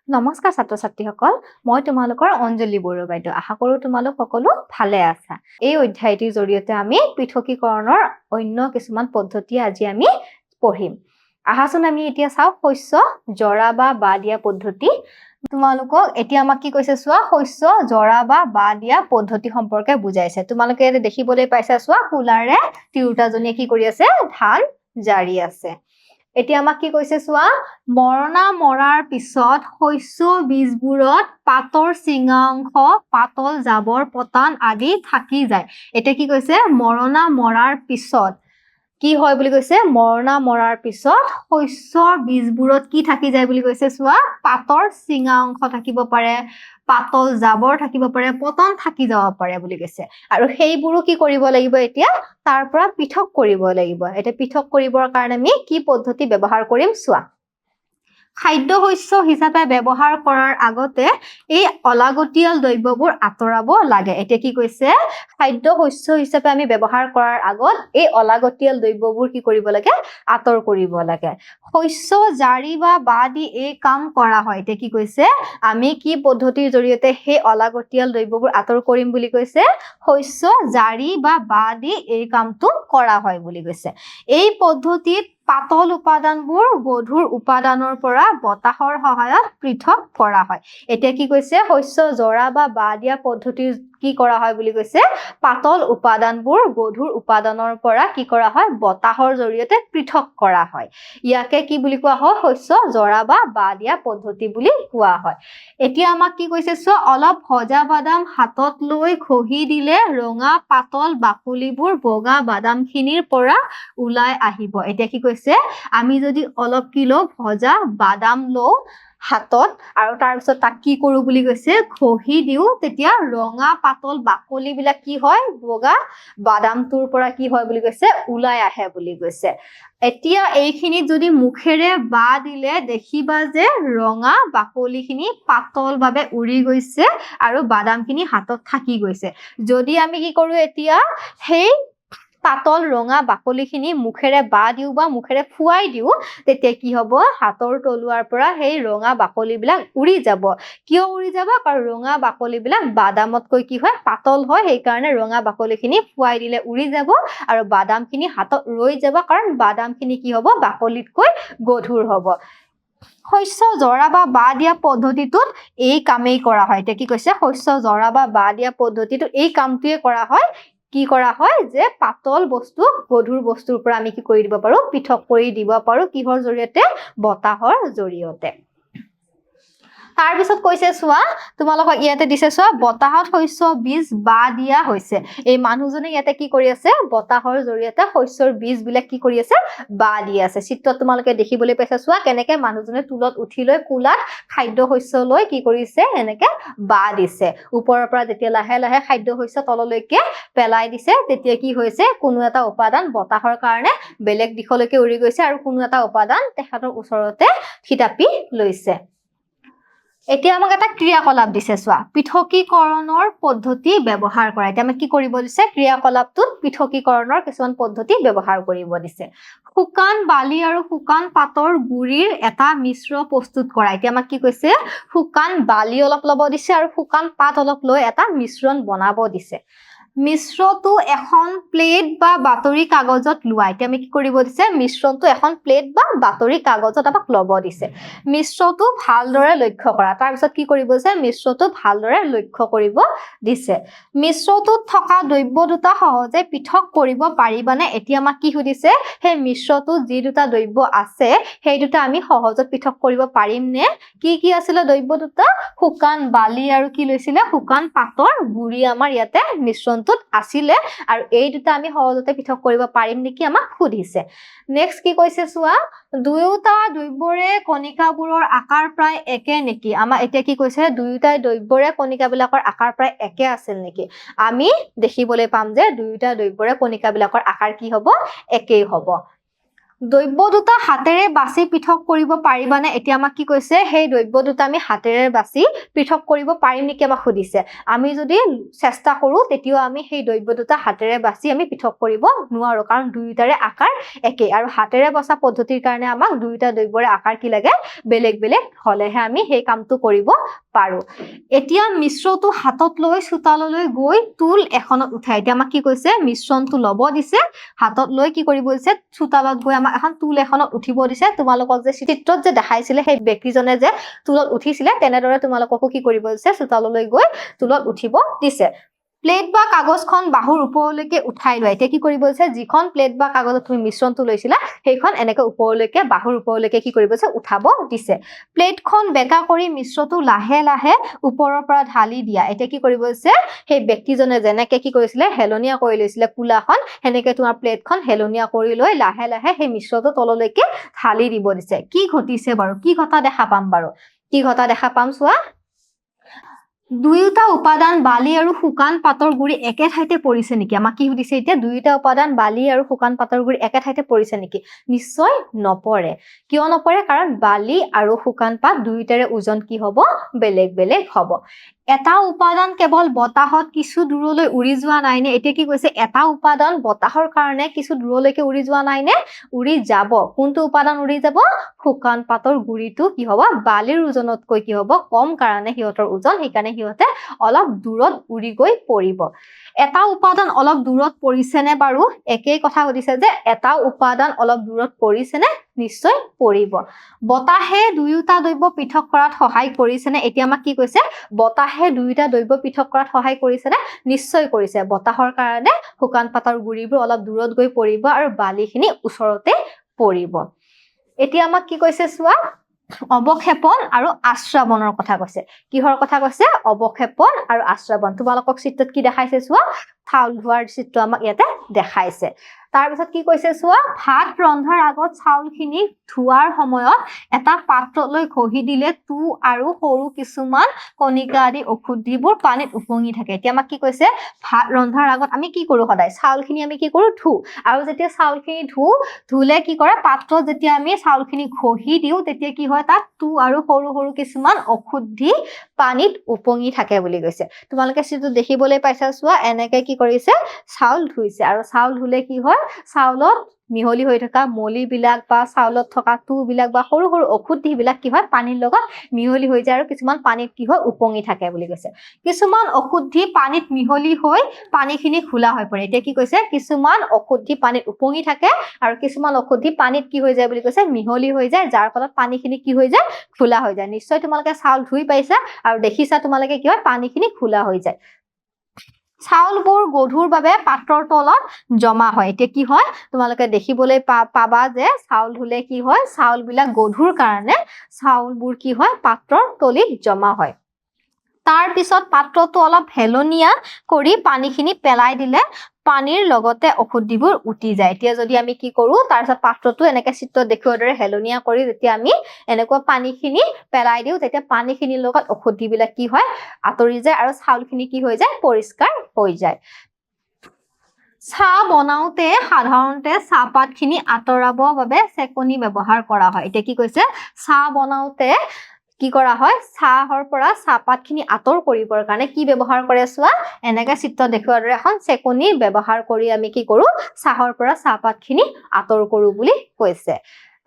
নমস্কাৰ ছাত্ৰ ছাত্ৰীসকল মই তোমালোকৰ অঞ্জলি বড়ো বাইদেউ আশা কৰো তোমালোক সকলো ভালে আছা এই অধ্যায়টিৰ জৰিয়তে আমি পৃথকীকৰণৰ অন্য কিছুমান পদ্ধতি আজি আমি পঢ়িম আহাচোন আমি এতিয়া চাও শস্য জৰা বা বা দিয়া পদ্ধতি তোমালোকক এতিয়া আমাক কি কৈছে চোৱা শস্য জৰা বা বা দিয়া পদ্ধতি সম্পৰ্কে বুজাইছে তোমালোকে এটা দেখিবলৈ পাইছা চোৱা ফুলাৰে তিৰোতাজনীয়ে কি কৰি আছে ধান জাৰি আছে এতিয়া আমাক কি কৈছে চোৱা মৰণা মৰাৰ পিছত শস্য বীজবোৰত পাতৰ চিঙা অংশ পাতল জাবৰ পতান আদি থাকি যায় এটা কি কৈছে মৰণা মৰাৰ পিছত কি হয় বুলি কৈছে মৰণা মৰাৰ পিছত শস্যৰ বীজবোৰত কি থাকি যায় বুলি কৈছে চোৱা পাতৰ চিঙা অংশ থাকিব পাৰে পাতল জাবৰ থাকিব পাৰে পতন থাকি যাব পাৰে বুলি কৈছে আৰু সেইবোৰো কি কৰিব লাগিব এতিয়া তাৰ পৰা পৃথক কৰিব লাগিব এটা পৃথক কৰিবৰ কাৰণে আমি কি পদ্ধতি ব্যৱহাৰ কৰিম চোৱা খাদ্য শস্য হিচাপে ব্যৱহাৰ কৰাৰ আগতে এই অলাগতিয়াল দ্ৰব্যবোৰ আঁতৰাব লাগে এতিয়া কি কৈছে খাদ্য শস্য হিচাপে আমি ব্যৱহাৰ কৰাৰ আগত এই অলাগতিয়াল দ্ৰব্যবোৰ কি কৰিব লাগে আঁতৰ কৰিব লাগে শস্য জাৰি বা বা দি এই কাম কৰা হয় এতিয়া কি কৈছে আমি কি পদ্ধতিৰ জৰিয়তে সেই অলাগতিয়াল দ্ৰব্যবোৰ আঁতৰ কৰিম বুলি কৈছে শস্য জাৰি বা বা দি এই কামটো কৰা হয় বুলি কৈছে এই পদ্ধতিত পাতল উপাদানবোৰ গধুৰ উপাদানৰ পৰা বতাহৰ সহায়ত পৃথক কৰা হয় এতিয়া কি কৈছে শস্য জৰা বা বা দিয়া পদ্ধতিৰ কি কৰা হয় বুলি কৈছে পাতল উপাদানবোৰ গধুৰ উপাদানৰ পৰা কি কৰা হয় বতাহৰ জৰিয়তে পৃথক কৰা হয় ইয়াকে কি বুলি কোৱা হয় শস্য জৰা বা বা দিয়া পদ্ধতি বুলি কোৱা হয় এতিয়া আমাক কি কৈছে চোৱা অলপ ভজা বাদাম হাতত লৈ খহি দিলে ৰঙা পাতল বাকলিবোৰ বগা বাদামখিনিৰ পৰা ওলাই আহিব এতিয়া কি কৈছে আমি যদি অলপ কিলো ভজা বাদাম লও হাতত আৰু তাৰ পিছত তাক কি কৰো বুলি কৈছে খহি দিও তেতিয়া ৰঙা পাতল বাকলি বিলাক কি হয় বগা বাদামটোৰ পৰা কি হয় বুলি কৈছে ওলাই আহে বুলি কৈছে এতিয়া এইখিনি যদি মুখেৰে বা দিলে দেখিবা যে ৰঙা বাকলিখিনি পাতলভাৱে উৰি গৈছে আৰু বাদামখিনি হাতত থাকি গৈছে যদি আমি কি কৰো এতিয়া সেই পাতল ৰঙা বাকলিখিনি মুখেৰে বা দিও বা মুখেৰে ফুৱাই দিও তেতিয়া কি হ'ব হাতৰ তলুৱাৰ পৰা সেই ৰঙা বাকলিবিলাক উৰি যাব কিয় উৰি যাব কাৰণ ৰঙা বাকলিবিলাক বাদামতকৈ কি হয় পাতল হয় সেই কাৰণে ৰঙা বাকলিখিনি ফুৱাই দিলে উৰি যাব আৰু বাদামখিনি হাতত ৰৈ যাব কাৰণ বাদামখিনি কি হ'ব বাকলিতকৈ গধুৰ হ'ব শস্য জৰা বা বা দিয়া পদ্ধতিটোত এই কামেই কৰা হয় এতিয়া কি কৈছে শস্য জৰা বা বা দিয়া পদ্ধতিটোত এই কামটোৱে কৰা হয় কি কৰা হয় যে পাতল বস্তু গধুৰ বস্তুৰ পৰা আমি কি কৰি দিব পাৰো পৃথক কৰি দিব পাৰো কিহৰ জৰিয়তে বতাহৰ জৰিয়তে তাৰ পিছত কৈছে চোৱা তোমালোকক ইয়াতে দিছে চোৱা বতাহত শস্য বীজ বা দিয়া হৈছে এই মানুহজনে ইয়াতে কি কৰি আছে বতাহৰ জৰিয়তে শস্যৰ বীজ বিলাক কি কৰি আছে বা দি আছে চিত্ৰত তোমালোকে দেখিবলৈ পাইছা চোৱা কেনেকে মানুহজনে তুলত উঠি লৈ কুলাত খাদ্য শস্য লৈ কি কৰিছে এনেকে বা দিছে ওপৰৰ পৰা যেতিয়া লাহে লাহে খাদ্য শস্য তললৈকে পেলাই দিছে তেতিয়া কি হৈছে কোনো এটা উপাদান বতাহৰ কাৰণে বেলেগ দিশলৈকে উৰি গৈছে আৰু কোনো এটা উপাদান তেখেতৰ ওচৰতে থিতাপি লৈছে এতিয়া আমাক এটা ক্ৰিয়াকলাপ দিছে চোৱা পৃথকীকৰণৰ পদ্ধতি ব্যৱহাৰ কৰা এতিয়া আমাক কি কৰিব দিছে ক্ৰিয়াকলাপটোত পৃথকীকৰণৰ কিছুমান পদ্ধতি ব্যৱহাৰ কৰিব দিছে শুকান বালি আৰু শুকান পাতৰ গুৰিৰ এটা মিশ্ৰ প্ৰস্তুত কৰা এতিয়া আমাক কি কৈছে শুকান বালি অলপ ল'ব দিছে আৰু শুকান পাত অলপ লৈ এটা মিশ্ৰণ বনাব দিছে মিশ্ৰটো এখন প্লেট বা বাতৰি কাগজত লোৱা এতিয়া আমি কি কৰিব দিছে মিশ্ৰণটো এখন প্লেট বা বাতৰি কাগজত আমাক ল'ব দিছে মিশ্ৰটো ভালদৰে লক্ষ্য কৰা তাৰ পিছত কি কৰিব দিছে মিশ্ৰটো ভালদৰে লক্ষ্য কৰিব দিছে মিশ্ৰটোত থকা দ্ৰব্য দুটা সহজে পৃথক কৰিব পাৰিবানে এতিয়া আমাক কি সুধিছে সেই মিশ্ৰটোত যি দুটা দ্ৰব্য আছে সেই দুটা আমি সহজত পৃথক কৰিব পাৰিম নে কি আছিল দ্ৰব্য দুটা শুকান বালি আৰু কি লৈছিলে শুকান পাতৰ গুৰি আমাৰ ইয়াতে মিশ্ৰণ আছিলে আৰু এই দুটা আমি সহজতে পৃথক কৰিব পাৰিম নেকি আমাক সুধিছে নেক্সট কি কৈছে চোৱা দুয়োটা দ্ৰব্যৰে কণিকাবোৰৰ আকাৰ প্ৰায় একে নেকি আমাৰ এতিয়া কি কৈছে দুয়োটা দ্ৰব্যৰে কণিকাবিলাকৰ আকাৰ প্ৰায় একে আছিল নেকি আমি দেখিবলৈ পাম যে দুয়োটা দ্ৰব্যৰে কণিকাবিলাকৰ আকাৰ কি হ'ব একেই হ'ব দ্ৰব্য দুটা হাতেৰে বাছি পৃথক কৰিব পাৰিবানে এতিয়া আমাক কি কৈছে সেই দ্ৰব্য দুটা আমি হাতেৰে বাছি পৃথক কৰিব পাৰিম নেকি আমাক সুধিছে আমি যদি চেষ্টা কৰো তেতিয়াও আমি সেই দ্ৰব্য দুটা হাতেৰে বাছি আমি পৃথক কৰিব নোৱাৰো কাৰণ দুয়োটাৰে আকাৰ একেই আৰু হাতেৰে বছা পদ্ধতিৰ কাৰণে আমাক দুয়োটা দ্ৰব্যৰে আকাৰ কি লাগে বেলেগ বেলেগ হলেহে আমি সেই কামটো কৰিব পাৰো এতিয়া মিশ্ৰটো হাতত লৈ চোতাললৈ গৈ টুল এখনত উঠাই এতিয়া আমাক কি কৈছে মিশ্ৰণটো লব দিছে হাতত লৈ কি কৰিব দিছে চোতালত গৈ আমাক এখন টুল এখনত উঠিব দিছে তোমালোকক যে চিত্ৰত যে দেখাইছিলে সেই ব্যক্তিজনে যে টুলত উঠিছিলে তেনেদৰে তোমালোককো কি কৰিব দিছে চোতাললৈ গৈ টুলত উঠিব দিছে প্লেট বা কাগজখন বাহুৰ ওপৰলৈকে উঠাই লোৱা এতিয়া কি কৰিব দিছে যিখন প্লেট বা কাগজত তুমি মিশ্ৰণটো লৈছিলা সেইখন এনেকৈ ওপৰলৈকে বাহুৰ ওপৰলৈকে কি কৰিব দিছে উঠাব দিছে প্লেটখন বেকা কৰি মিশ্ৰটো লাহে লাহে ওপৰৰ পৰা ঢালি দিয়া এতিয়া কি কৰিব দিছে সেই ব্যক্তিজনে যেনেকৈ কি কৰিছিলে হেলনীয়া কৰি লৈছিলে কুলাখন হেনেকৈ তোমাৰ প্লেটখন হেলনীয়া কৰি লৈ লাহে লাহে সেই মিশ্ৰটো তললৈকে ঢালি দিব দিছে কি ঘটিছে বাৰু কি ঘটা দেখা পাম বাৰু কি ঘটা দেখা পাম চোৱা দুয়োটা উপাদান বালি আৰু শুকান পাতৰ গুৰি একে ঠাইতে পৰিছে নেকি আমাক কি সুধিছে এতিয়া দুয়োটা উপাদান বালি আৰু শুকান পাতৰ গুৰি একে ঠাইতে পৰিছে নেকি নিশ্চয় নপৰে কিয় নপৰে কাৰণ বালি আৰু শুকান পাত দুয়োটাৰে ওজন কি হ'ব বেলেগ বেলেগ হ'ব এটা উপাদান কেৱল বতাহত কিছু দূৰলৈ উৰি যোৱা নাই নে এতিয়া কি কৈছে এটা উপাদান বতাহৰ কাৰণে কিছু দূৰলৈকে উৰি যোৱা নাই নে উৰি যাব কোনটো উপাদান উৰি যাব শুকান পাতৰ গুৰিটো কি হ'ব বালিৰ ওজনতকৈ কি হ'ব কম কাৰণে হিহঁতৰ ওজন সেইকাৰণে হিহঁতে অলপ দূৰত উৰি গৈ পৰিব এটা উপাদান অলপ দূৰত পৰিছে নে বাৰু একেই কথা সুধিছে যে এটা উপাদান অলপ দূৰত পৰিছে নে নিশ্চয় পৰিব বতাহে দুয়োটা দ্ৰব্য পৃথক কৰাত সহায় কৰিছে নে এতিয়া আমাক কি কৈছে বতাহে দুয়োটা দ্ৰব্য পৃথক কৰাত সহায় কৰিছে নে নিশ্চয় কৰিছে বতাহৰ কাৰণে শুকান পাতৰ গুৰিবোৰ অলপ দূৰত গৈ পৰিব আৰু বালিখিনি ওচৰতে পৰিব এতিয়া আমাক কি কৈছে চোৱা অৱক্ষেপন আৰু আশ্ৰাবনৰ কথা কৈছে কিহৰ কথা কৈছে অৱক্ষেপন আৰু আশ্ৰাবন তোমালোকক চিত্ৰত কি দেখাইছে চোৱা চাউল ধোৱাৰ চিত্ৰ আমাক ইয়াতে দেখাইছে তাৰ পিছত কি কৈছে চোৱা ভাত ৰন্ধাৰ আগত চাউলখিনি ধোৱাৰ সময়ত এটা পাত্ৰলৈ ঘহি দিলে তু আৰু সৰু কিছুমান কণিকা আদি ঔষধিবোৰ পানীত উপঙি থাকে এতিয়া আমাক কি কৈছে ভাত ৰন্ধাৰ আগত আমি কি কৰো সদায় চাউলখিনি আমি কি কৰো ধু আৰু যেতিয়া চাউলখিনি ধুলে কি কৰে পাত্ৰত যেতিয়া আমি চাউলখিনি ঘহি দিও তেতিয়া কি হয় তাত তু আৰু সৰু সৰু কিছুমান ঔষধি পানীত উপঙি থাকে বুলি কৈছে তোমালোকে চিত্ৰটো দেখিবলৈ পাইছা চোৱা এনেকৈ কি কৰিছে চাউল ধুইছে আৰু চাউল ধুলে কি হয় চাউলত মিহলি হৈ থকা মলি বিলাক বা চাউলত থকা তু বিলাক বা সৰু সৰু ঔষধি বিলাক কি হয় পানীৰ লগত মিহলি হৈ যায় আৰু কিছুমান পানীত কি হয় উপঙি থাকে বুলি কৈছে কিছুমান ঔষধি পানীত মিহলি হৈ পানীখিনি খোলা হৈ পৰে এতিয়া কি কৈছে কিছুমান ঔষধি পানীত উপঙি থাকে আৰু কিছুমান ঔষধি পানীত কি হৈ যায় বুলি কৈছে মিহলি হৈ যায় যাৰ ফলত পানীখিনি কি হৈ যায় খোলা হৈ যায় নিশ্চয় তোমালোকে চাউল ধুই পাইছা আৰু দেখিছা তোমালোকে কি হয় পানীখিনি খোলা হৈ যায় চাউলবোৰ গধুৰ বাবে পাত্ৰৰ তলত জমা হয় এতিয়া কি হয় তোমালোকে দেখিবলৈ পাবা যে চাউল ধুলে কি হয় চাউলবিলাক গধুৰ কাৰণে চাউলবোৰ কি হয় পাত্ৰৰ তলিত জমা হয় তাৰ পিছত পাত্ৰটো অলপ হেলনীয়া কৰি পানীখিনি পেলাই দিলে পানীৰ লগতে ঔষধিবোৰ উটি যায় এতিয়া যদি আমি কি কৰো তাৰ পিছত পাত্ৰটো এনেকৈ চিত্ৰত দেখুৱাৰ দৰে হেলনীয়া কৰি যেতিয়া আমি এনেকুৱা পানীখিনি পেলাই দিও তেতিয়া পানীখিনিৰ লগত ঔষধিবিলাক কি হয় আঁতৰি যায় আৰু চাউলখিনি কি হৈ যায় পৰিষ্কাৰ হৈ যায় চাহ বনাওতে সাধাৰণতে চাহপাতখিনি আঁতৰাবৰ বাবে চেকনি ব্যৱহাৰ কৰা হয় এতিয়া কি কৈছে চাহ বনাওতে কি কৰা হয় চাহৰ পৰা চাহপাতখিনি আঁতৰ কৰিবৰ কাৰণে কি ব্যৱহাৰ কৰে চোৱা এনেকৈ চিত্ৰ দেখুৱাৰ দৰে এখন চেকনি ব্যৱহাৰ কৰি আমি কি কৰো চাহৰ পৰা চাহপাতখিনি আঁতৰ কৰো বুলি কৈছে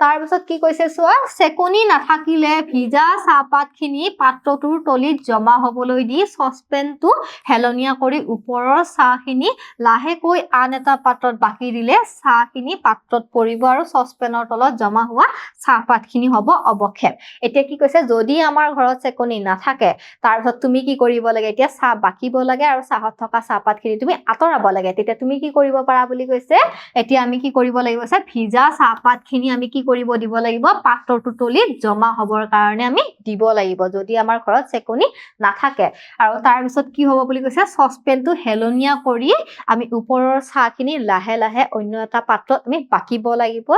তাৰ পিছত কি কৈছে চোৱা চেকনি নাথাকিলে ভিজা চাহপাতখিনি পাত্ৰটোৰ তলিত জমা হ'বলৈ দি চচপেনটো হেলনীয়া কৰি ওপৰৰ চাহখিনি লাহেকৈ আন এটা পাত্ৰত বাকি দিলে চাহখিনি পাত্ৰত পৰিব আৰু চচপেনৰ তলত জমা হোৱা চাহপাতখিনি হ'ব অৱক্ষেপ এতিয়া কি কৈছে যদি আমাৰ ঘৰত চেকনি নাথাকে তাৰপিছত তুমি কি কৰিব লাগে এতিয়া চাহ বাকিব লাগে আৰু চাহত থকা চাহপাতখিনি তুমি আঁতৰাব লাগে তেতিয়া তুমি কি কৰিব পাৰা বুলি কৈছে এতিয়া আমি কি কৰিব লাগিব ভিজা চাহপাতখিনি আমি কি কৰিব দিব লাগিব পাত্ৰটোৰ তলিত জমা হ'বৰ কাৰণে আমি দিব লাগিব যদি আমাৰ ঘৰত চেকনি নাথাকে আৰু তাৰ পিছত কি হ'ব বুলি কৈছে চচপেনটো হেলনীয়া কৰি আমি ওপৰৰ চাহখিনি লাহে লাহে অন্য এটা পাত্ৰত আমি বাকিব লাগিব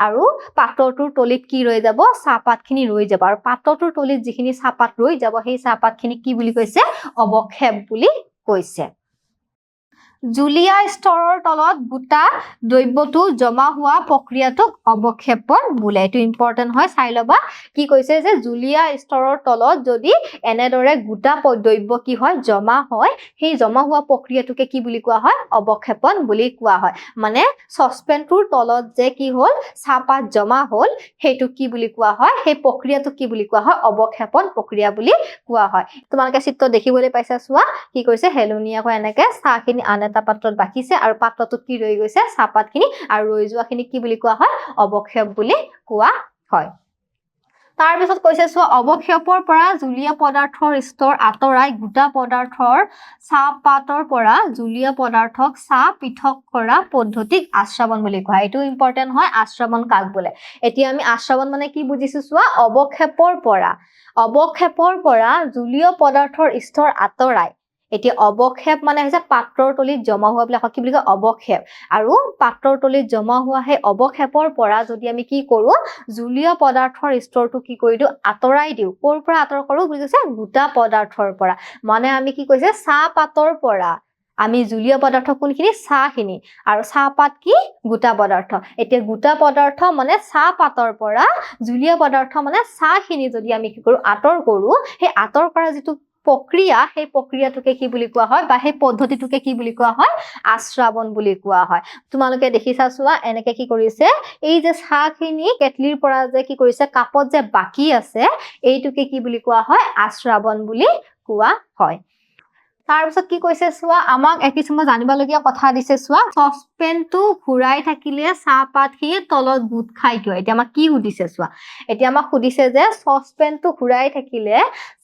আৰু পাত্ৰটোৰ তলিত কি ৰৈ যাব চাহপাতখিনি ৰৈ যাব আৰু পাত্ৰটোৰ তলিত যিখিনি চাহপাত ৰৈ যাব সেই চাহপাতখিনি কি বুলি কৈছে অৱক্ষেপ বুলি কৈছে জুলীয়া স্তৰৰ তলত গোটা দ্ৰব্যটো জমা হোৱা প্ৰক্ৰিয়াটোক অৱক্ষেপন বোলে। এইটো ইম্পৰ্টেণ্ট হয়, চাই ল'বা। কি কৈছে যে জুলীয়া স্তৰৰ তলত যদি এনেদৰে গোটা দ্ৰব্য কি হয় জমা হয়, সেই জমা হোৱা প্ৰক্ৰিয়াটোকে কি বুলি কোৱা হয় অৱক্ষেপন বুলি কোৱা হয়। মানে চচপেনটোৰ তলত যে কি হ'ল চাহপাত জমা হ'ল, সেইটো কি বুলি কোৱা হয়, সেই প্ৰক্ৰিয়াটোক কি বুলি কোৱা হয় অৱক্ষেপন প্ৰক্ৰিয়া বুলি কোৱা হয়। তোমালোকে চিত্ৰ দেখিবলৈ পাইছা, চোৱা কি কৰিছে হেলনীয়াকৈ এনেকে চাহখিনি আন এটা পাত্ৰত বাকিছে আৰু পাত্ৰটোত কি ৰৈ গৈছে চাহপাতখিনি, আৰু ৰৈ যোৱাখিনি কি বুলি কোৱা হয় অৱক্ষেপ বুলি কোৱা হয়। তাৰ পিছত কৈছে চোৱা অৱক্ষেপৰ পৰা জুলীয়া পদাৰ্থৰ স্তৰ আঁতৰাই গোটা পদাৰ্থৰ চাহপাতৰ পৰা জুলীয়া পদাৰ্থক চাহ পৃথক কৰা পদ্ধতিক আশ্ৰাবণ বুলি কোৱা হয়। এইটো ইম্পৰ্টেণ্ট হয়, আশ্ৰাবণ কাক বোলে। এতিয়া আমি আশ্ৰাবণ মানে কি বুজিছো চোৱা, অৱক্ষেপৰ পৰা জুলীয় পদাৰ্থৰ স্তৰ আঁতৰাই। এতিয়া অৱক্ষেপ মানে হৈছে পাত্ৰৰ তলিত জমা হোৱা বিলাক কি বুলি কয় অৱক্ষেপ, আৰু পাত্ৰৰ তলিত জমা হোৱা সেই অৱক্ষেপৰ পৰা যদি আমি কি কৰো জুলীয় পদাৰ্থৰ স্তৰটো কি কৰি দিওঁ আঁতৰাই দিওঁ। ক'ৰ পৰা আঁতৰ কৰো বুলি কৈছে গোটা পদাৰ্থৰ পৰা। মানে আমি কি কৈছে চাহপাতৰ পৰা আমি জুলীয় পদাৰ্থ কোনখিনি চাহখিনি, আৰু চাহপাত কি গোটা পদাৰ্থ। এতিয়া গোটা পদাৰ্থ মানে চাহপাতৰ পৰা জুলীয় পদাৰ্থ মানে চাহখিনি যদি আমি কি কৰো আঁতৰ কৰো, সেই আঁতৰ কৰা যিটো প্ৰক্ৰিয়া, সেই প্ৰক্ৰিয়াটোকে কি বুলি কোৱা হয় বা সেই পদ্ধতিটোকে কি বুলি কোৱা হয় আশ্ৰাবণ বুলি কোৱা হয়। তোমালোকে দেখিছা চোৱা এনেকে কি কৰিছে, এই যে চাহখিনি কেটলিৰ পৰা যে কি কৰিছে কাপত যে বাকি আছে, এইটোকে কি বুলি কোৱা হয় আশ্ৰাবণ বুলি কোৱা হয়। তাৰপিছত কি কৈছে চোৱা, আমাক কিছুমান জানিবলগীয়া কথা দিছে চোৱা, চচপেনটো ঘূৰাই থাকিলে চাহপাতখিনি তলত গোট খাই কিয়। এতিয়া আমাক কি সুধিছে চোৱা, এতিয়া আমাক সুধিছে যে চচপেনটো ঘূৰাই থাকিলে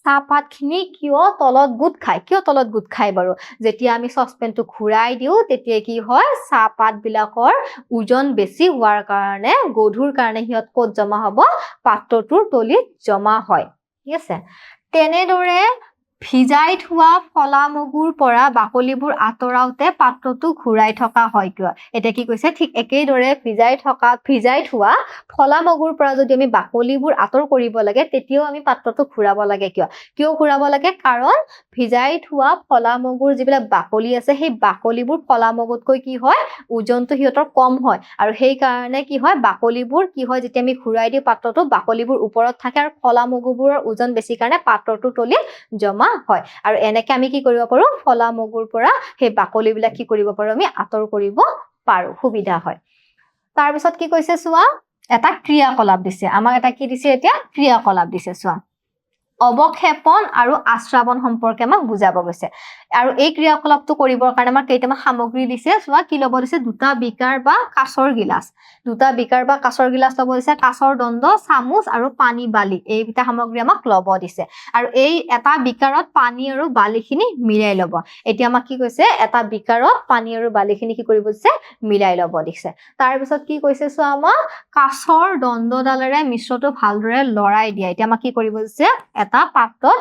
চাহপাতখিনি কিয় তলত গোট খায়, কিয় তলত গোট খায় বাৰু। যেতিয়া আমি চচপেনটো ঘূৰাই দিওঁ তেতিয়া কি হয় চাহপাত বিলাকৰ ওজন বেছি হোৱাৰ কাৰণে গধুৰ কাৰণে সিহঁত ক'ত জমা হ'ব পাত্ৰটোৰ তলিত জমা হয়। ঠিক আছে, তেনেদৰে ভিজাই থোৱা ফলা মগুৰ পৰা বাকলিবোৰ আঁতৰাওতে পাত্ৰটো ঘূৰাই থকা হয় কিয়। এতিয়া কি কৈছে ঠিক একেদৰে ভিজাই থোৱা ফলা মগুৰ পৰা যদি আমি বাকলিবোৰ আঁতৰ কৰিব লাগে তেতিয়াও আমি পাত্ৰটো ঘূৰাব লাগে কিয় ঘূৰাব লাগে, কাৰণ ভিজাই থোৱা ফলা মগুৰ যিবিলাক বাকলি আছে সেই বাকলিবোৰ ফলা মগুতকৈ কি হয় ওজনটো সিহঁতৰ কম হয়, আৰু সেই কাৰণে কি হয় বাকলিবোৰ কি হয় যেতিয়া আমি ঘূৰাই দিওঁ পাত্ৰটো বাকলিবোৰ ওপৰত থাকে আৰু ফলা মগুবোৰৰ ওজন বেছি কাৰণে পাত্ৰটোৰ তলিত জমা হয়। আৰু এনেকে আমি কি কৰিব পাৰো ফলা মগুৰ পৰা সেই বাকলি বিলাক কি কৰিব পাৰো আমি আঁতৰ কৰিব পাৰো, সুবিধা হয়। তাৰপিছত কি কৈছে চোৱা, এটা ক্ৰিয়াকলাপ দিছে আমাক, এটা কি দিছে এতিয়া ক্ৰিয়াকলাপ দিছে চোৱা, অৱক্ষেপন আৰু আশ্ৰাবণ সম্পৰ্কে আমাক বুজাব গৈছে। আৰু এই ক্ৰিয়াকলাপটো কৰিবৰ কাৰণে আমাক কেইটামান সামগ্ৰী দিছে চোৱা, কি ল'ব দিছে দুটা বিকাৰ বা কাঁচৰ গিলাচ ল'ব দিছে, কাঁচৰ দণ্ড, চামুচ আৰু পানী বালি, এইকেইটা সামগ্ৰী আমাক ল'ব দিছে। আৰু এই এটা বিকাৰত পানী আৰু বালিখিনি মিলাই ল'ব। এতিয়া আমাক কি কৈছে এটা বিকাৰত পানী আৰু বালিখিনি কি কৰিব দিছে মিলাই ল'ব দিছে। তাৰপিছত কি কৈছে চোৱা, আমাক কাঁচৰ দণ্ডডালেৰে মিশ্ৰণটো ভালদৰে লৰাই দিয়া। এতিয়া আমাক কি কৰিব দিছে এটা পাত্ৰত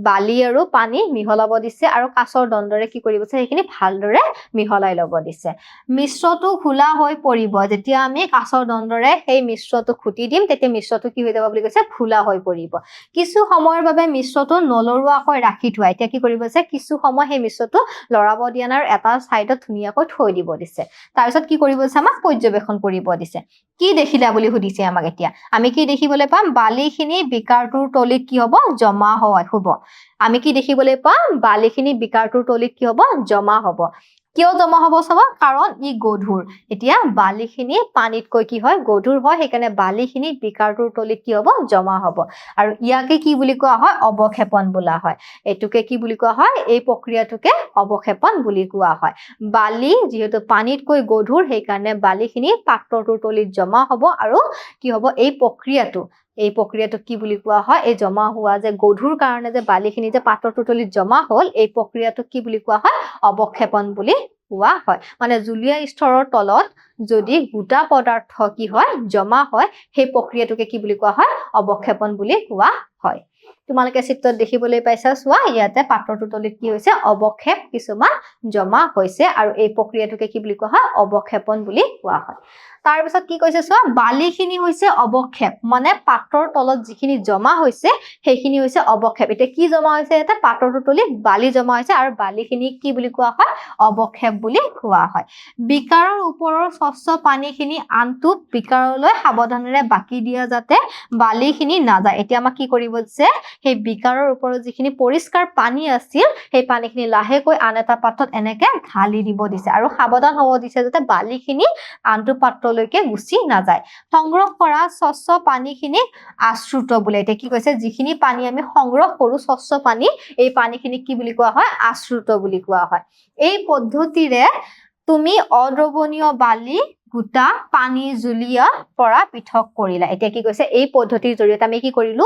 বালি আৰু পানী মিহলাব দিছে আৰু কাঁচৰ দণ্ডৰে কি কৰিব দিছে সেইখিনি ভালদৰে মিহলাই ল'ব দিছে। মিশ্ৰণটো ঘোলা হৈ পৰিব, যেতিয়া আমি কাঁচৰ দণ্ডৰে সেই মিশ্ৰণটো ঘুটি দিম তেতিয়া মিশ্ৰণটো কি হৈ যাব বুলি কৈছে ঘোলা হৈ পৰিব। কিছু সময়ৰ বাবে মিশ্ৰণটো নলৰোৱাকৈ ৰাখি থোৱা। এতিয়া কি কৰিব দিছে কিছু সময় সেই মিশ্ৰণটো লৰাব দিয়া নাই আৰু এটা চাইডত ধুনীয়াকৈ থৈ দিব দিছে। তাৰপিছত কি কৰিব দিছে আমাক পৰ্যবেক্ষণ কৰিব দিছে। কি দেখিলা বুলি সুধিছে আমাক। এতিয়া আমি কি দেখিবলৈ পাম, বালিখিনি বিকাৰটোৰ তলিত কি হ'ব জমা হ'ব। আমি কি দেখিবলৈ পাম, বালিখিনি বিকাৰটোৰ তলিত কি হ'ব জমা হ'ব। কিয় জমা হ'ব চাবা, কাৰণ ই গধুৰ। এতিয়া বালিখিনি পানীতকৈ কি হয় গধুৰ হয়, সেইকাৰণে বালিখিনি বিকাৰটোৰ তলিত কি হ'ব জমা হ'ব। আৰু ইয়াকে কি বুলি কোৱা হয় অৱক্ষেপন বোলা হয়। এইটোকে কি বুলি কোৱা হয়, এই প্ৰক্ৰিয়াটোকে অৱক্ষেপন বুলি কোৱা হয়। বালি যিহেতু পানীতকৈ গধুৰ সেইকাৰণে বালিখিনি পাত্ৰটোৰ তলিত জমা হ'ব, আৰু কি হ'ব এই প্ৰক্ৰিয়াটোক কি বুলি কোৱা হয়, এই জমা হোৱা যে গধুৰ কাৰণে যে বালিখিনি যে পাত্ৰটোৰ তলিত জমা হ'ল এই প্ৰক্ৰিয়াটোক কি বুলি কোৱা হয় অৱক্ষেপন বুলি কোৱা হয়। মানে জুলীয়া স্তৰৰ তলত যদি গোটা পদাৰ্থ কি হয় জমা হয় সেই প্ৰক্ৰিয়াটোকে কি বুলি কোৱা হয় অৱক্ষেপন বুলি কোৱা হয়। তোমালোকে চিত্ৰত দেখিবলৈ পাইছা চোৱা ইয়াতে পাত্ৰটোৰ তলিত কি হৈছে অৱক্ষেপ কিছুমান জমা হৈছে আৰু এই প্ৰক্ৰিয়াটোকে কি বুলি কোৱা হয় অৱক্ষেপন বুলি কোৱা হয় তাৰ পিছত কি কৈছে চোৱা বালিখিনি হৈছে অৱক্ষেপ মানে পাত্ৰৰ তলত যিখিনি জমা হৈছে সেইখিনি হৈছে অৱক্ষেপ এটা কি জমা হৈছে এটা পাত্ৰটোৰ তলিত বালি জমা হৈছে আৰু বালিখিনি কি বুলি কোৱা হয় অৱক্ষেপ বুলি কোৱা হয় বিকাৰৰ ওপৰৰ স্বচ্ছ পানীখিনি আনটো বিকাৰলৈ সাৱধানেৰে বাকি দিয়া যাতে বালিখিনি নাযায় এতিয়া আমাক কি কৰিব দিছে সেই বিকাৰৰ ওপৰত যিখিনি পৰিষ্কাৰ পানী আছিল সেই পানীখিনি লাহেকৈ আন এটা পাত্ৰত এনেকে ঢালি দিব দিছে আৰু সাৱধান হ'ব দিছে যাতে বালিখিনি আনটো পাত্ৰলৈকে গুচি নাযায় সংগ্ৰহ কৰা স্বচ্ছ পানীখিনি আশ্ৰুত বোলে এতিয়া কি কৈছে যিখিনি পানী আমি সংগ্ৰহ কৰো স্বচ্ছ পানী এই পানীখিনি কি বুলি কোৱা হয় আশ্ৰুত বুলি কোৱা হয় এই পদ্ধতিৰে তুমি অদ্ৰৱণীয় বালি গোটা পানী জুলীয়া পৰা পৃথক কৰিলা এতিয়া কি কৈছে এই পদ্ধতিৰ জৰিয়তে আমি কি কৰিলো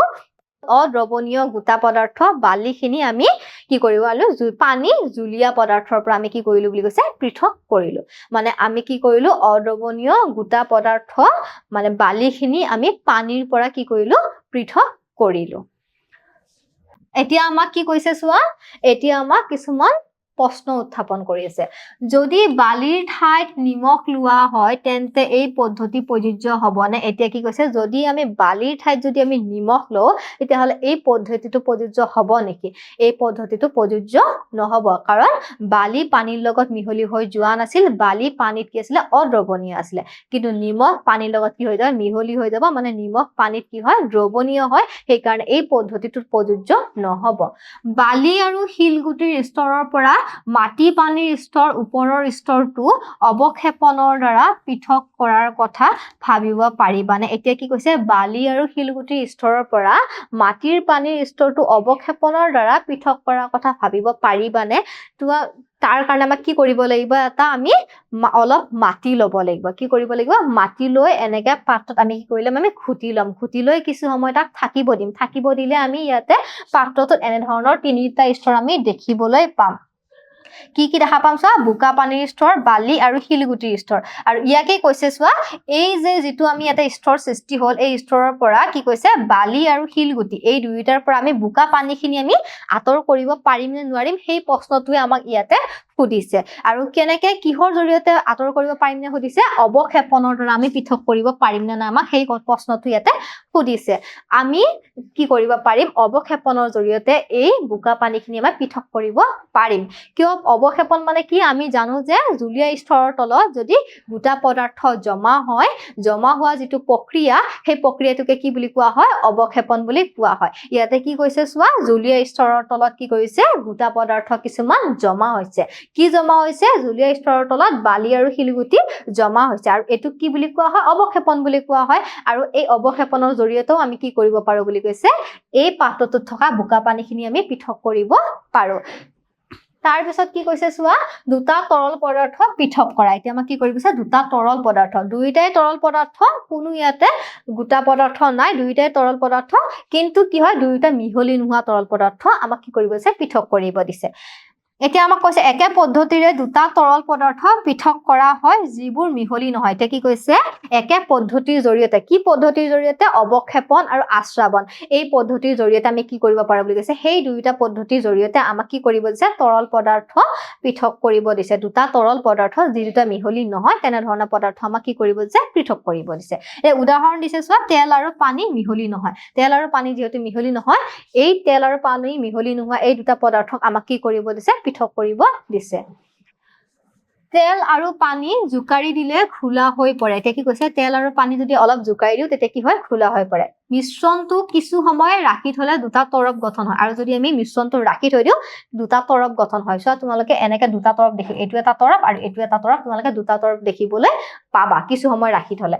অদ্ৰৱণীয় গোটা পদাৰ্থ বালিখিনি আমি কি কৰিব আলো পানী জুলীয়া পদাৰ্থৰ পৰা আমি কি কৰিলো বুলি কৈছে পৃথক কৰিলো মানে আমি কি কৰিলো অদ্ৰৱণীয় গোটা পদাৰ্থ মানে বালিখিনি আমি পানীৰ পৰা কি কৰিলো পৃথক কৰিলো এতিয়া আমাক কি কৈছে চোৱা এতিয়া আমাক কিছুমান প্ৰশ্ন উত্থাপন কৰি আছে যদি বালিৰ ঠাইত নিমখ লোৱা হয় তেন্তে এই পদ্ধতি প্ৰযোজ্য হবনে এতিয়া কি কৈছে যদি আমি বালিৰ ঠাইত যদি আমি নিমখ লও তেতিয়াহলে এই পদ্ধতিটো প্ৰযোজ্য হব নেকি এই পদ্ধতিটো প্ৰযোজ্য নহব কাৰণ বালি পানীৰ লগত মিহলি হৈ যোৱা নাছিল বালি পানীত কি আছিল অদ্ৰৱণীয় আছিল কিন্তু নিমখ পানীৰ লগত কি হৈ যায় মিহলি হৈ যাব মানে নিমখ পানীত কি হয় দ্ৰৱণীয় হয় সেই কাৰণে এই পদ্ধতিটো প্ৰযোজ্য নহব বালি আৰু শিলগুটিৰ স্তৰৰ পৰা মাটি পানীৰ স্তৰ ওপৰৰ স্তৰটো অৱক্ষেপনৰ দ্বাৰা পৃথক কৰাৰ কথা ভাবিব পাৰিবানে এতিয়া কি কৈছে বালি আৰু শিলগুটিৰ স্তৰৰ পৰা মাটিৰ পানীৰ স্তৰটো অৱক্ষেপনৰ দ্বাৰা পৃথক কৰাৰ কথা ভাবিব পাৰিবানে তাৰ কাৰণে আমাক কি কৰিব লাগিব এটা আমি অলপ মাটি ল'ব লাগিব কি কৰিব লাগিব মাটি লৈ এনেকে পাত্ৰত আমি কি কৰিলাম আমি খুটি লম খুটি লৈ কিছু সময় তাক থাকিব দিলে আমি ইয়াতে পাত্ৰটোত এনে ধৰণৰ তিনিটা স্তৰ আমি দেখিবলৈ পাম কি দেখা পাম চোৱা বোকা পানীৰ স্তৰ বালি আৰু শিলগুটিৰ স্তৰ আৰু ইয়াকে কৈছে চোৱা এই যে যেটো আমি এটা স্তৰ সৃষ্টি হল এই স্তৰৰ পৰা কি কৈছে বালি আৰু শিলগুটি এই দুইটাৰ পৰা আমি বোকা পানীখিনি আমি আতৰ কৰিব পাৰিম নে নোৱাৰিম সেই প্ৰশ্নটোৱে আমাক ইয়াতে সুধিছে আৰু কেনেকে কিহৰ জৰিয়তে আতৰ কৰিব পাৰিম নে সুধিছে অৱক্ষেপনৰ দ্বাৰা আমি পৃথক কৰিব পাৰিম নে না আমাক সেই প্ৰশ্নটো ইয়াতে সুধিছে আমি কি কৰিব পাৰিম অৱক্ষেপনৰ জৰিয়তে এই বোকা পানীখিনি আমি পৃথক কৰিব পাৰিম কিয় অৱক্ষেপন মানে কি আমি জানো যে জুলীয়া স্তৰৰ তলত যদি গোটা পদাৰ্থ জমা হোৱা যেটো প্ৰক্ৰিয়া সেই প্ৰক্ৰিয়াটোকে কি বুলি কোৱা হয় অৱক্ষেপন বুলি কোৱা হয় ইয়াতে কি কৈছে চোৱা জুলীয়া স্তৰৰ তলত কি কৰিছে গোটা পদাৰ্থ কিছুমান জমা হৈছে কি জমা হৈছে জুলীয়া স্তৰৰ তলত বালি আৰু শিলগুটি জমা হৈছে আৰু এটো কি বুলি কোৱা হয় অৱক্ষেপন বুলি কোৱা হয় আৰু এই অৱক্ষেপনৰ জৰিয়তেও আমি কি কৰিব পাৰো বুলি কৈছে এই পাত্ৰটোত থকা বোকা পানীখিনি আমি পৃথক কৰিব পাৰো তাৰ পিছত কি কৈছে চোৱা দুটা তৰল পদাৰ্থ পৃথক কৰা এতিয়া আমাক কি কৰিছে দুটা তৰল পদাৰ্থ দুইটাই তৰল পদাৰ্থ কোনো ইয়াতে গোটা পদাৰ্থ নাই দুইটাই তৰল পদাৰ্থ কিন্তু কি হয় দুইটা মিহলি নোহোৱা তৰল পদাৰ্থ আমাক কি কৰিব দিছে পৃথক কৰিব দিছে এতিয়া আমাক কৈছে একে পদ্ধতিৰে দুটা তৰল পদাৰ্থ পৃথক কৰা হয় যিবোৰ মিহলি নহয় এতিয়া কি কৈছে একে পদ্ধতিৰ জৰিয়তে কি পদ্ধতিৰ জৰিয়তে অৱক্ষেপন আৰু আশ্ৰাবন এই পদ্ধতিৰ জৰিয়তে আমি কি কৰিব পাৰো বুলি কৈছে সেই দুইটা পদ্ধতিৰ জৰিয়তে আমাক কি কৰিব দিছে তৰল পদাৰ্থ পৃথক কৰিব দিছে দুটা তৰল পদাৰ্থ যি দুটা মিহলি নহয় তেনে ধৰণৰ পদাৰ্থ আমাক কি কৰিব দিছে পৃথক কৰিব দিছে এই উদাহৰণ দিছে চোৱা তেল আৰু পানী মিহলি নহয় তেল আৰু পানী যেহেতু মিহলি নহয় এই তেল আৰু পানী মিহলি নোহোৱা এই দুটা পদাৰ্থক আমাক কি কৰিব দিছে পৃথক কৰিব দিছে তেল আৰু পানী জুকাৰি দিলে খোলা হৈ পৰে এতিয়া কি কৈছে তেল আৰু পানী যদি অলপ জুকাৰি দিও তেতিয়া কি হয় খোলা হৈ পৰে মিশ্ৰণটো কিছু সময় ৰাখি থলে দুটা তৰপ গঠন হয় আৰু যদি আমি মিশ্ৰণটো ৰাখি থৈ দিও দুটা তৰপ গঠন হয় সো তোমালোকে এনেকে দুটা তৰপ দেখি এটো এটা তৰপ আৰু এটো এটা তৰপ তোমালোকে দুটা তৰপ দেখিবলৈ পাবা কিছু সময় ৰাখি থলে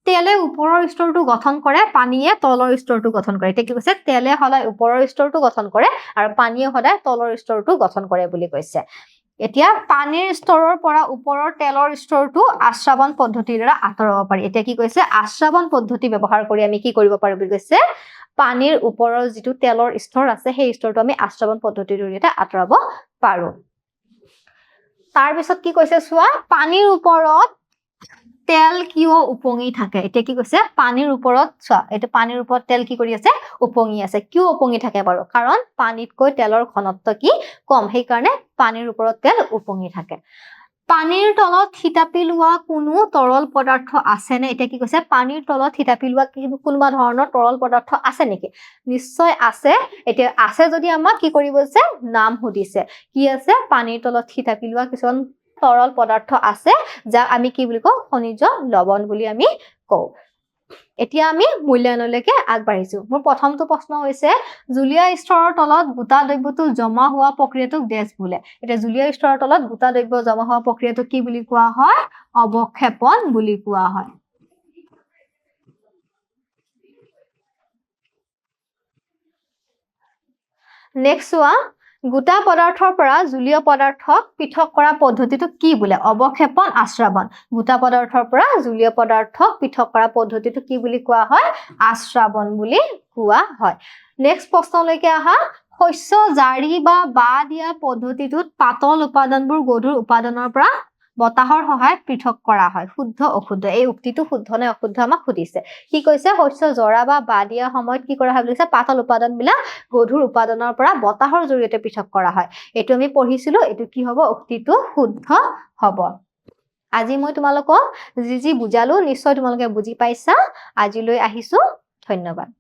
তেলে ওপৰৰ স্তৰটো গঠন কৰে পানীয়ে তলৰ স্তৰটো গঠন কৰে এতিয়া কি কৈছে তেলে সদায় ওপৰৰ স্তৰটো গঠন কৰে আৰু পানীয়ে সদায় তলৰ স্তৰটো গঠন কৰে বুলি কৈছে এতিয়া পানীৰ স্তৰৰ পৰা ওপৰৰ তেলৰ স্তৰটো আশ্ৰাবন পদ্ধতিৰ দ্বাৰা আঁতৰাব পাৰি এতিয়া কি কৈছে আশ্ৰাবন পদ্ধতি ব্যৱহাৰ কৰি আমি কি কৰিব পাৰো বুলি কৈছে পানীৰ ওপৰৰ যেটো তেলৰ স্তৰ আছে সেই স্তৰটো আমি আশ্ৰাবন পদ্ধতিৰ জৰিয়তে আঁতৰাব পাৰো তাৰ পিছত কি কৈছে চোৱা পানীৰ ওপৰত তেল কিয় উপঙি থাকে এতিয়া কি কৈছে পানীৰ ওপৰত চোৱা এটা পানীৰ ওপৰত তেল কি কৰি আছে উপঙি আছে কিয় উপঙি থাকে বাৰু কাৰণ পানীতকৈ তেলৰ ঘনত্ব কি কম সেই কাৰণে পানীৰ ওপৰত তেল উপঙি থাকে পানীৰ তলত থিতাপি লোৱা কোনো তৰল পদাৰ্থ আছে নে এতিয়া কি কৈছে পানীৰ তলত থিতাপি লোৱা কোনোবা ধৰণৰ তৰল পদাৰ্থ আছে নেকি নিশ্চয় আছে এতিয়া আছে যদি আমাক কি কৰিব আছে নাম সুধিছে কি আছে পানীৰ তলত থিতাপি লোৱা কিছুমান তৰল পদাৰ্থ আছে যাক আমি কি বুলি কওঁ খনিজ লৱণ বুলি আমি কওঁ এতিয়া আমি মূল্যায়নলৈকে আগবাঢ়িছো মোৰ প্ৰথমটো প্ৰশ্ন হৈছে জুলীয়া স্তৰৰ তলত গোটা দ্ৰব্যটো জমা হোৱা প্ৰক্ৰিয়াটোক ডেছ বোলে এতিয়া জুলীয়া স্তৰৰ তলত গোটা দ্ৰব্য জমা হোৱা প্ৰক্ৰিয়াটোক কি বুলি কোৱা হয় অৱক্ষেপণ বুলি কোৱা হয় নেক্সট চোৱা গোটা পদাৰ্থৰ পৰা জলীয় পদাৰ্থক পৃথক কৰা পদ্ধতিটো কি বোলে অৱক্ষেপণ আশ্ৰাবণ গোটা পদাৰ্থৰ পৰা জলীয় পদাৰ্থক পৃথক কৰা পদ্ধতিটো কি বুলি কোৱা হয় আশ্ৰাবণ বুলি কোৱা হয় নেক্সট প্ৰশ্নলৈকে আহা শস্য জাৰি বা দিয়া পদ্ধতিটোত পাতল উপাদানবোৰ গধুৰ উপাদানৰ পৰা বতাহৰ সহায়ত পৃথক কৰা হয় শুদ্ধ অশুদ্ধ এই উক্তিটো শুদ্ধ নে অশুদ্ধ আমাক সুধিছে কি কৈছে শস্য জৰা বা দিয়া সময়ত কি কৰা হয় বুলিছে পাতল উপাদানবিলাক গধুৰ উপাদানৰ পৰা বতাহৰ জৰিয়তে পৃথক কৰা হয় এটো আমি পঢ়িছিলো এটো কি হ'ব উক্তিটো শুদ্ধ হ'ব আজি মই তোমালোকক যি বুজালো নিশ্চয় তোমালোকে বুজি পাইছা আজিলৈ আহিছো ধন্যবাদ